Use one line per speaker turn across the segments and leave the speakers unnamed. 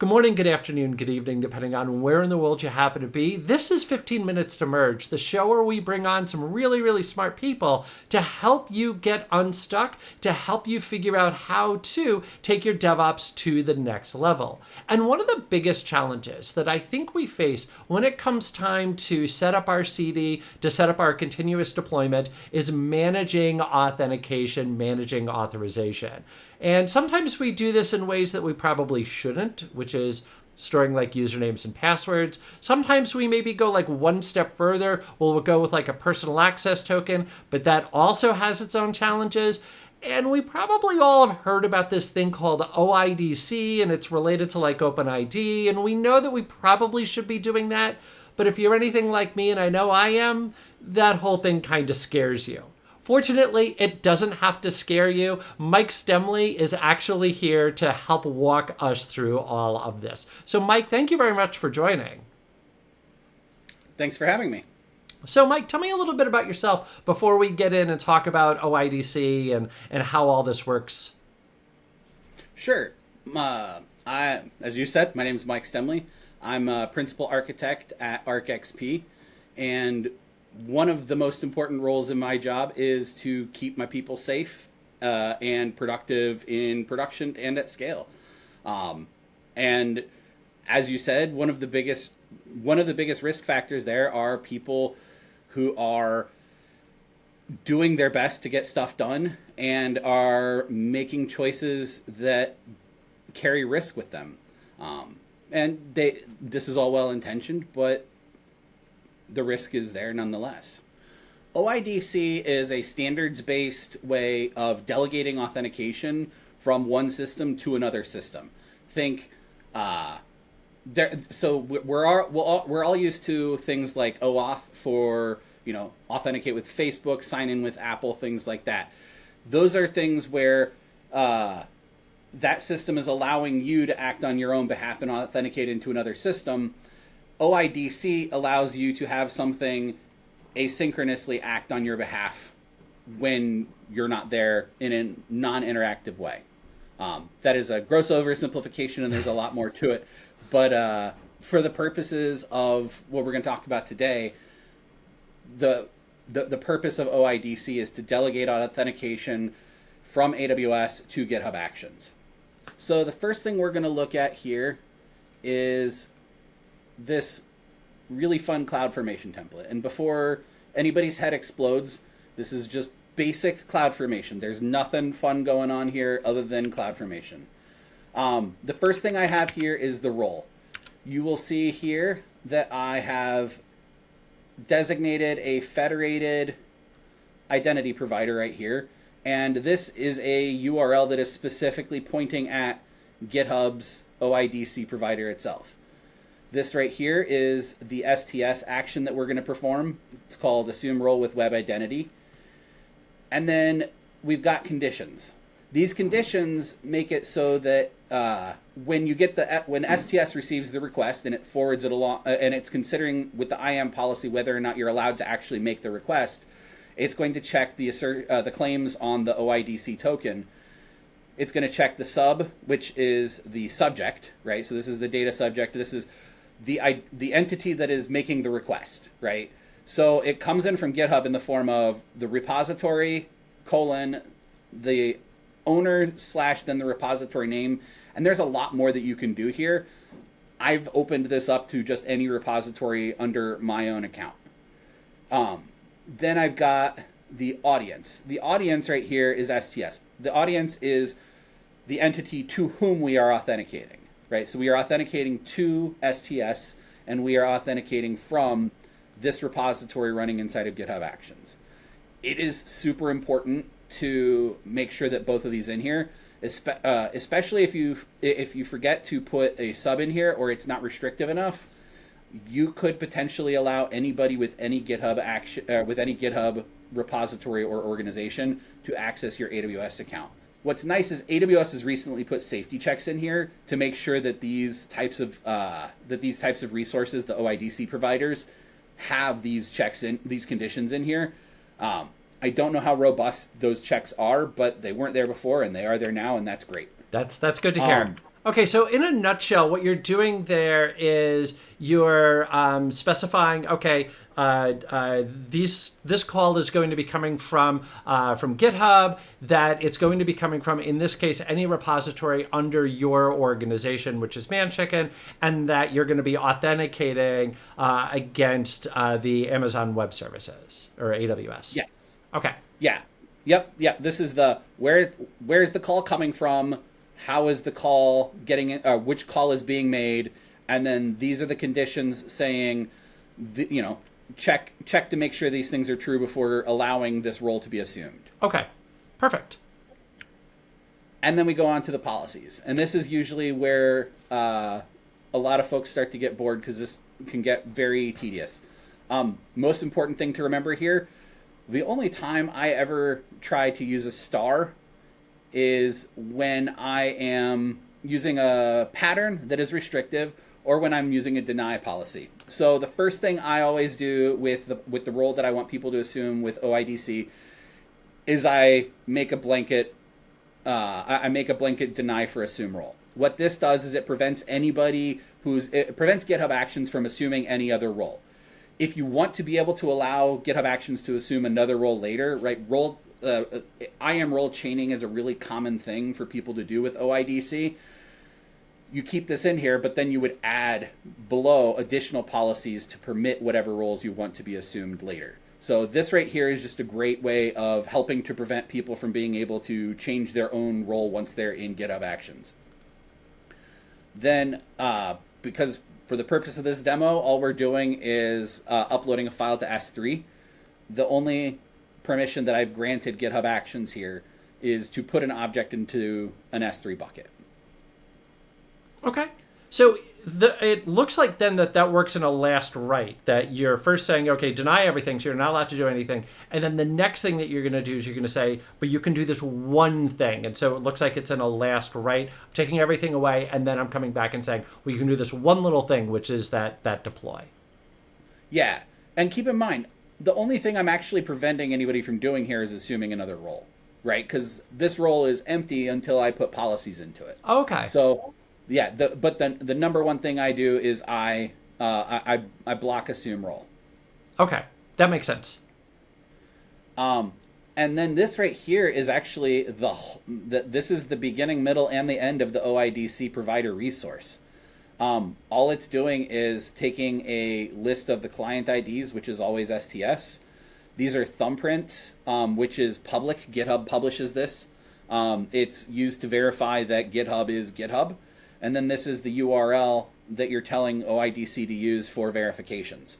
Good morning, good afternoon, good evening, depending on where in the world you happen to be. This is 15 Minutes to Merge, the show where we bring on some really, really smart people to help you get unstuck, to help you figure out how to take your DevOps to the next level. And one of the biggest challenges that I think we face when it comes time to set up our CD, to set up our continuous deployment, is managing authentication, managing authorization. And sometimes we do this in ways that we probably shouldn't, which is storing like usernames and passwords. Sometimes we maybe go like one step further. We'll go with like a personal access token, but that also has its own challenges. And we probably all have heard about this thing called OIDC, and it's related to like OpenID. And we know that we probably should be doing that. But if you're anything like me, and I know I am, that whole thing kind of scares you. Fortunately, it doesn't have to scare you. Mike Stemle is actually here to help walk us through all of this. So Mike, thank you very much for joining.
Thanks for having me.
So Mike, tell me a little bit about yourself before we get in and talk about OIDC and how all this works.
Sure. As you said, my name is Mike Stemle. I'm a principal architect at ArcXP, and one of the most important roles in my job is to keep my people safe and productive in production and at scale. And as you said, one of the biggest risk factors there are people who are doing their best to get stuff done and are making choices that carry risk with them. This is all well intentioned, but the risk is there nonetheless. OIDC is a standards-based way of delegating authentication from one system to another system. Think, so we're all used to things like OAuth for, authenticate with Facebook, sign in with Apple, things like that. Those are things where that system is allowing you to act on your own behalf and authenticate into another system. OIDC allows you to have something asynchronously act on your behalf when you're not there in a non-interactive way. That is a gross oversimplification, and there's a lot more to it. But for the purposes of what we're going to talk about today, the purpose of OIDC is to delegate authentication from AWS to GitHub Actions. So the first thing we're going to look at here is this really fun CloudFormation template. And before anybody's head explodes, this is just basic CloudFormation. There's nothing fun going on here other than CloudFormation. The first thing I have here is the role. You will see here that I have designated a federated identity provider right here. And this is a URL that is specifically pointing at GitHub's OIDC provider itself. This right here is the STS action that we're going to perform. It's called assume role with web identity. And then we've got conditions. These conditions make it so that when STS receives the request and it forwards it along, and it's considering with the IAM policy whether or not you're allowed to actually make the request, it's going to check the claims on the OIDC token. It's going to check the sub, which is the subject, right? So this is the data subject. This is the entity that is making the request, right? So it comes in from GitHub in the form of the repository, the owner / then the repository name. And there's a lot more that you can do here. I've opened this up to just any repository under my own account. Then I've got the audience. The audience right here is STS. The audience is the entity to whom we are authenticating. Right, so we are authenticating to STS, and we are authenticating from this repository running inside of GitHub Actions. It is super important to make sure that both of these in here, especially if you forget to put a sub in here or it's not restrictive enough. You could potentially allow anybody with any GitHub repository or organization to access your AWS account. What's nice is AWS has recently put safety checks in here to make sure that these types of resources, the OIDC providers, have these conditions in here. I don't know how robust those checks are, but they weren't there before and they are there now, and that's great.
That's good to hear. Okay, so in a nutshell, what you're doing there is you're specifying, okay, this call is going to be coming from GitHub. That it's going to be coming from, in this case, any repository under your organization, which is Manchicken, and that you're going to be authenticating against the Amazon Web Services or AWS.
Yes.
Okay.
Yeah. Yep. Yeah. This is the where's the call coming from? How is the call getting it? Which call is being made? And then these are the conditions saying, check to make sure these things are true before allowing this role to be assumed.
Okay. Perfect.
And then we go on to the policies. And this is usually where a lot of folks start to get bored because this can get very tedious. Most important thing to remember here, the only time I ever try to use a star is when I am using a pattern that is restrictive or when I'm using a deny policy. So the first thing I always do with the role that I want people to assume with OIDC is I make a blanket deny for assume role. What this does is it prevents GitHub Actions from assuming any other role. If you want to be able to allow GitHub Actions to assume another role later, right? IAM role chaining is a really common thing for people to do with OIDC. You keep this in here, but then you would add below additional policies to permit whatever roles you want to be assumed later. So this right here is just a great way of helping to prevent people from being able to change their own role once they're in GitHub Actions. Then, because for the purpose of this demo, all we're doing is uploading a file to S3. The only permission that I've granted GitHub Actions here is to put an object into an S3 bucket.
Okay. So it looks like then that works in a last write, that you're first saying, okay, deny everything, so you're not allowed to do anything. And then the next thing that you're going to do is you're going to say, but you can do this one thing. And so it looks like it's in a last write. I'm taking everything away, and then I'm coming back and saying, well, you can do this one little thing, which is that deploy.
Yeah. And keep in mind, the only thing I'm actually preventing anybody from doing here is assuming another role, right? Because this role is empty until I put policies into it.
Okay.
So, yeah. But the number one thing I do is I block assume role.
Okay, that makes sense.
And then this right here is actually this is the beginning, middle, and the end of the OIDC provider resource. All it's doing is taking a list of the client IDs, which is always STS. These are thumbprints, which is public. GitHub publishes this. It's used to verify that GitHub is GitHub. And then this is the URL that you're telling OIDC to use for verifications.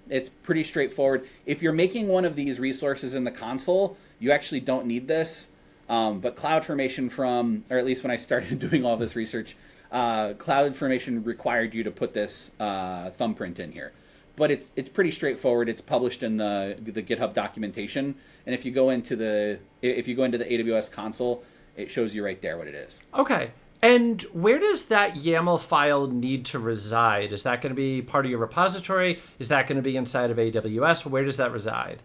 It's pretty straightforward. If you're making one of these resources in the console, you actually don't need this. But CloudFormation or at least when I started doing all this research, CloudFormation required you to put this thumbprint in here. But it's pretty straightforward. It's published in the GitHub documentation, and if you go into the AWS console, it shows you right there what it is.
Okay. And where does that YAML file need to reside? Is that going to be part of your repository? Is that going to be inside of AWS? Where does that reside?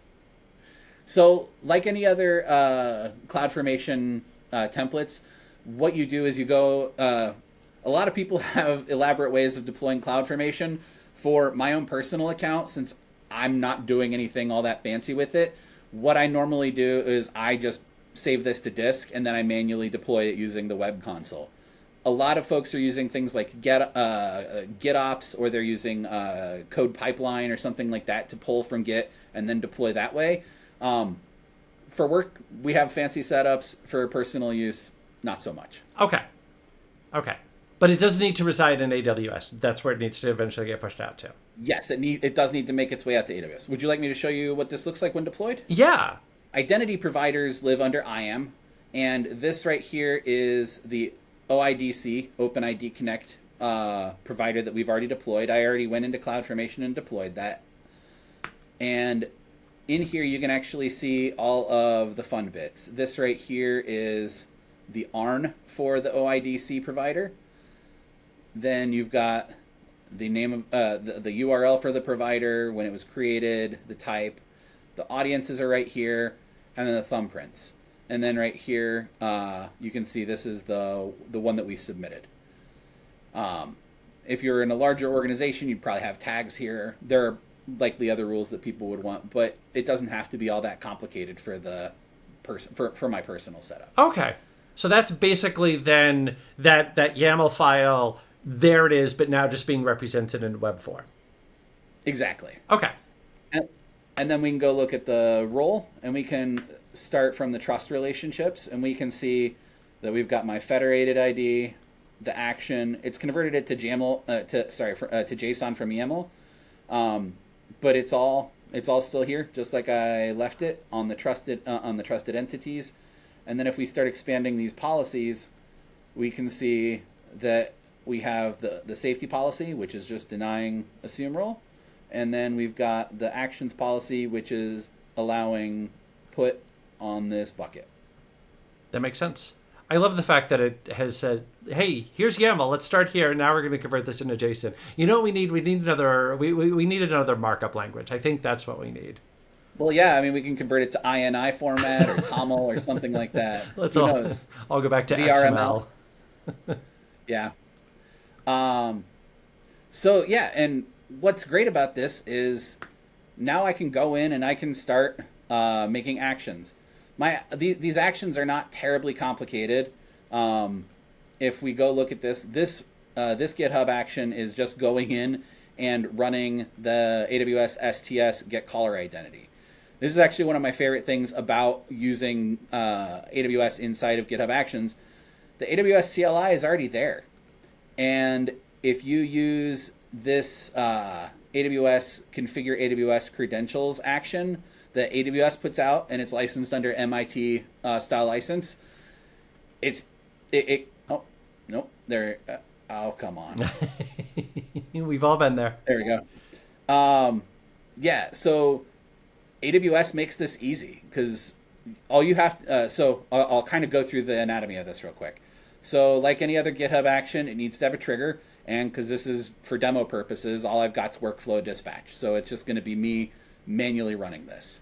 So, like any other CloudFormation templates, what you do is you go. A lot of people have elaborate ways of deploying CloudFormation. For my own personal account, since I'm not doing anything all that fancy with it, what I normally do is I just save this to disk and then I manually deploy it using the web console. A lot of folks are using things like GitOps, or they're using Code Pipeline or something like that to pull from Git and then deploy that way. For work, we have fancy setups. For personal use, not so much.
Okay. But it does need to reside in AWS. That's where it needs to eventually get pushed out to.
Yes, it does need to make its way out to AWS. Would you like me to show you what this looks like when deployed?
Yeah.
Identity providers live under IAM, and this right here is the OIDC, OpenID Connect provider that we've already deployed. I already went into CloudFormation and deployed that. And in here, you can actually see all of the fun bits. This right here is the ARN for the OIDC provider. Then you've got the name of the URL for the provider, when it was created, the type. The audiences are right here, and then the thumbprints. And then right here, you can see this is the one that we submitted. If you're in a larger organization, you'd probably have tags here. There are likely other rules that people would want, but it doesn't have to be all that complicated for the for my personal setup.
Okay. So that's basically then that YAML file, there it is, but now just being represented in web form.
Exactly.
Okay.
And then we can go look at the role, and we can start from the trust relationships, and we can see that we've got my federated ID, the action. It's converted it to YAML, to JSON from YAML, but it's all still here, just like I left it on the trusted entities. And then if we start expanding these policies, we can see that we have the safety policy, which is just denying assume role. And then we've got the actions policy, which is allowing put on this bucket.
That makes sense. I love the fact that it has said, hey, here's YAML. Let's start here. Now we're going to convert this into JSON. You know what we need? We need another markup language. I think that's what we need.
Well, yeah, I mean, we can convert it to INI format or TOML or something like that. Who knows?
I'll go back to
VRML.
XML.
Yeah. So, yeah, and what's great about this is now I can go in and I can start making actions. These actions are not terribly complicated. If we go look at this GitHub action is just going in and running the AWS STS get caller identity. This is actually one of my favorite things about using AWS inside of GitHub Actions. The AWS CLI is already there. And if you use this AWS configure AWS credentials action that AWS puts out, and it's licensed under MIT style license, oh, come on.
We've all been there.
There we go. Yeah, so AWS makes this easy because all you have so I'll kind of go through the anatomy of this real quick. So like any other GitHub action, it needs to have a trigger, and because this is for demo purposes, all I've got is workflow dispatch. So it's just going to be me manually running this.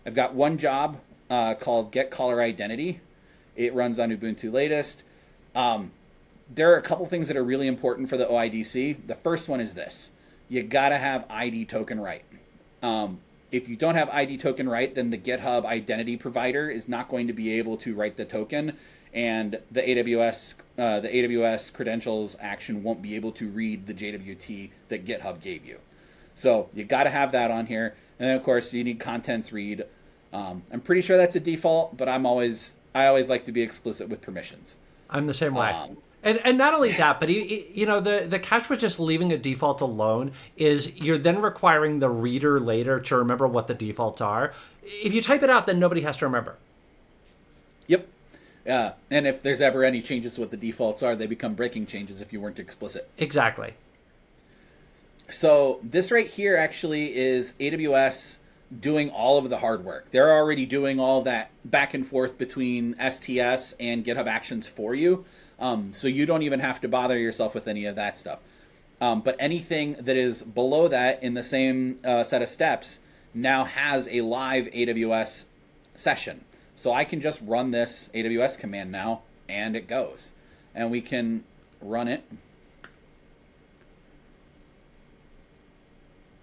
I've got one job called get caller identity. It runs on Ubuntu latest. There are a couple things that are really important for the OIDC. The first one is this. You got to have ID token right. If you don't have ID token right, then the GitHub identity provider is not going to be able to write the token, and the AWS credentials action won't be able to read the JWT that GitHub gave you. So you got to have that on here. And then, of course, you need contents read. I'm pretty sure that's a default, but I always like to be explicit with permissions.
I'm the same way. And not only that, but the catch with just leaving a default alone is you're then requiring the reader later to remember what the defaults are. If you type it out, then nobody has to remember.
Yep. And if there's ever any changes to what the defaults are, they become breaking changes if you weren't explicit.
Exactly.
So this right here actually is AWS doing all of the hard work. They're already doing all that back and forth between STS and GitHub Actions for you. So you don't even have to bother yourself with any of that stuff. But anything that is below that in the same set of steps now has a live AWS session. So I can just run this AWS command now, and it goes. And we can run it.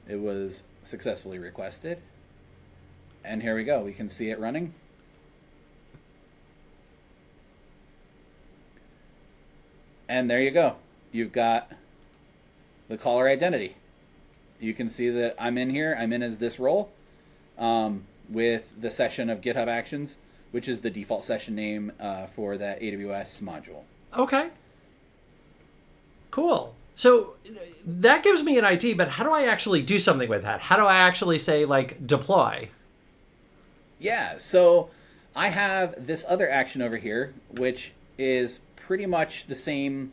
It was successfully requested. And here we go. We can see it running. And there you go. You've got the caller identity. You can see that I'm in here. I'm in as this role with the session of GitHub Actions, which is the default session name for that AWS module.
Okay. Cool. So that gives me an idea, but how do I actually do something with that? How do I actually say, like, deploy?
Yeah, so I have this other action over here, which is pretty much the same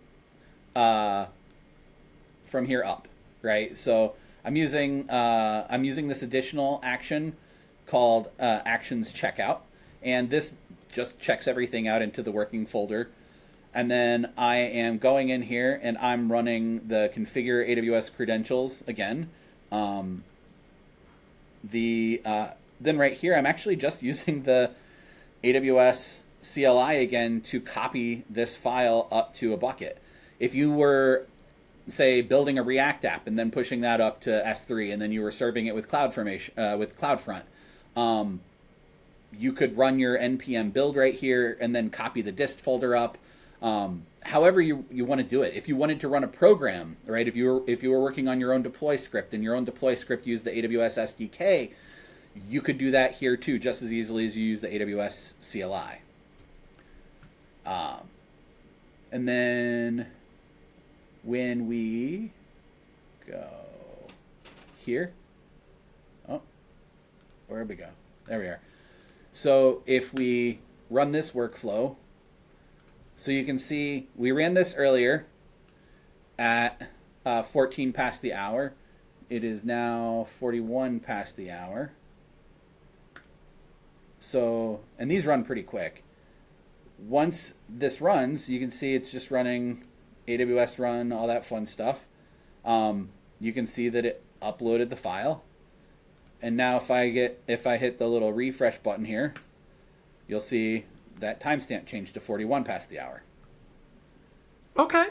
from here up, right? So I'm using this additional action called Actions Checkout, and this just checks everything out into the working folder. And then I am going in here and I'm running the configure AWS credentials again. Then right here, I'm actually just using the AWS CLI again to copy this file up to a bucket. If you were, say, building a React app and then pushing that up to S3, and then you were serving it with CloudFront, you could run your npm build right here and then copy the dist folder up. However you want to do it. If you wanted to run a program, right? If you were working on your own deploy script and your own deploy script used the AWS SDK, you could do that here too, just as easily as you use the AWS CLI. And then when we go here, oh, where'd we go? There we are. So if we run this workflow, so you can see we ran this earlier at 14 past the hour. It is now 41 past the hour. So, and these run pretty quick. Once this runs, you can see it's just running AWS run, all that fun stuff. You can see that it uploaded the file. And now if I hit the little refresh button here, you'll see that timestamp changed to 41 past the hour.
Okay.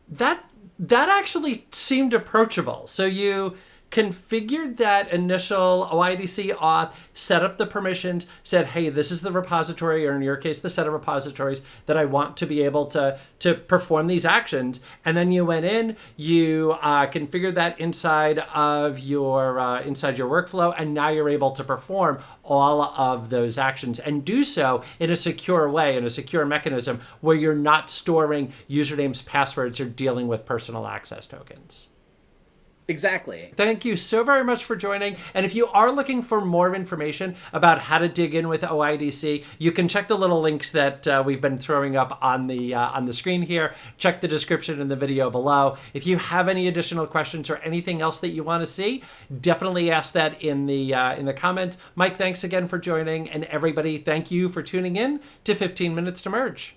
That actually seemed approachable. So you configured that initial OIDC auth, set up the permissions, said, hey, this is the repository, or in your case, the set of repositories that I want to be able to perform these actions. And then you went in, you configured that inside of your workflow, and now you're able to perform all of those actions and do so in a secure way, in a secure mechanism where you're not storing usernames, passwords, or dealing with personal access tokens.
Exactly.
Thank you so very much for joining. And if you are looking for more information about how to dig in with OIDC, you can check the little links that we've been throwing up on the screen here. Check the description in the video below. If you have any additional questions or anything else that you want to see, definitely ask that in the comments. Mike, thanks again for joining. And everybody, thank you for tuning in to 15 Minutes to Merge.